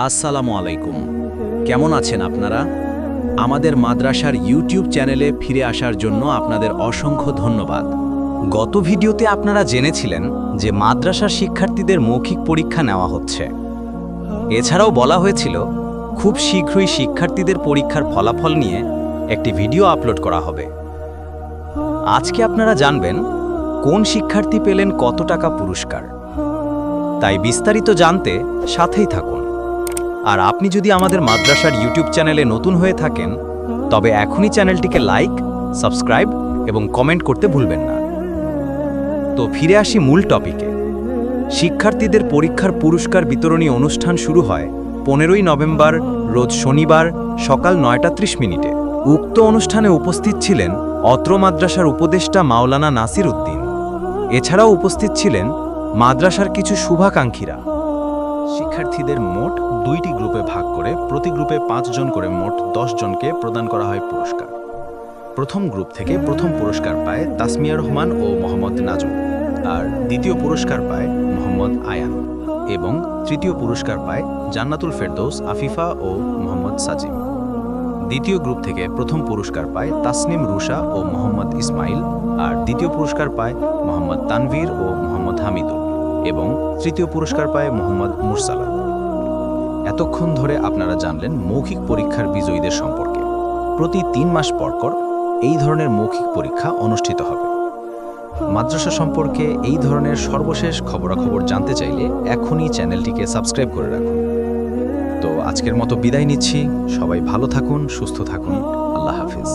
আসসালামু আলাইকুম। কেমন আছেন আপনারা? আমাদের মাদ্রাসার ইউটিউব চ্যানেলে ফিরে আসার জন্য আপনাদের অসংখ্য ধন্যবাদ। গত ভিডিওতে আপনারা জেনেছিলেন যে মাদ্রাসার শিক্ষার্থীদের মৌখিক পরীক্ষা নেওয়া হচ্ছে। এছাড়াও বলা হয়েছিল খুব শীঘ্রই শিক্ষার্থীদের পরীক্ষার ফলাফল নিয়ে একটি ভিডিও আপলোড করা হবে। আজকে আপনারা জানবেন কোন শিক্ষার্থী পেলেন কত টাকা পুরস্কার। তাই বিস্তারিত জানতে সাথেই থাকুন। আর আপনি যদি আমাদের মাদ্রাসার ইউটিউব চ্যানেলে নতুন হয়ে থাকেন তবে এখনই চ্যানেলটিকে লাইক, সাবস্ক্রাইব এবং কমেন্ট করতে ভুলবেন না। তো ফিরে আসি মূল টপিকে। শিক্ষার্থীদের পরীক্ষার পুরস্কার বিতরণী অনুষ্ঠান শুরু হয় 15ই নভেম্বর রোজ শনিবার সকাল 9:30 উক্ত অনুষ্ঠানে উপস্থিত ছিলেন অত্র মাদ্রাসার উপদেষ্টা মাওলানা নাসির উদ্দিন। এছাড়াও উপস্থিত ছিলেন মাদ্রাসার কিছু শুভাকাঙ্ক্ষীরা। শিক্ষার্থীদের মোট 2টি গ্রুপে ভাগ করে প্রতি গ্রুপে 5 জন করে মোট 10 জনকে প্রদান করা হয় পুরস্কার। প্রথম গ্রুপ থেকে প্রথম পুরস্কার পায় তাসমিয়া রহমান ও মোহাম্মদ নাজম, আর দ্বিতীয় পুরস্কার পায় মোহাম্মদ আয়ান, এবং তৃতীয় পুরস্কার পায় জান্নাতুল ফেরদৌস আফিফা ও মোহাম্মদ সাজিম। দ্বিতীয় গ্রুপ থেকে প্রথম পুরস্কার পায় তাসনিম রুশা ও মোহাম্মদ ইসমাইল, আর দ্বিতীয় পুরস্কার পায় মোহাম্মদ তানভীর ও মোহাম্মদ হামিদুল, এবং তৃতীয় পুরস্কার পায় মোহাম্মদ মুরসালাত। এতক্ষণ ধরে আপনারা জানলেন মৌখিক পরীক্ষার বিজয়ীদের সম্পর্কে। প্রতি 3 মাস পর এই ধরনের মৌখিক পরীক্ষা অনুষ্ঠিত হবে। মাদ্রাসা সম্পর্কে এই ধরনের সর্বশেষ খবরাখবর জানতে চাইলে এখনই চ্যানেলটিকে সাবস্ক্রাইব করে রাখুন। তো আজকের মতো বিদায় নিচ্ছি। সবাই ভালো থাকুন, সুস্থ থাকুন। আল্লাহ হাফিজ।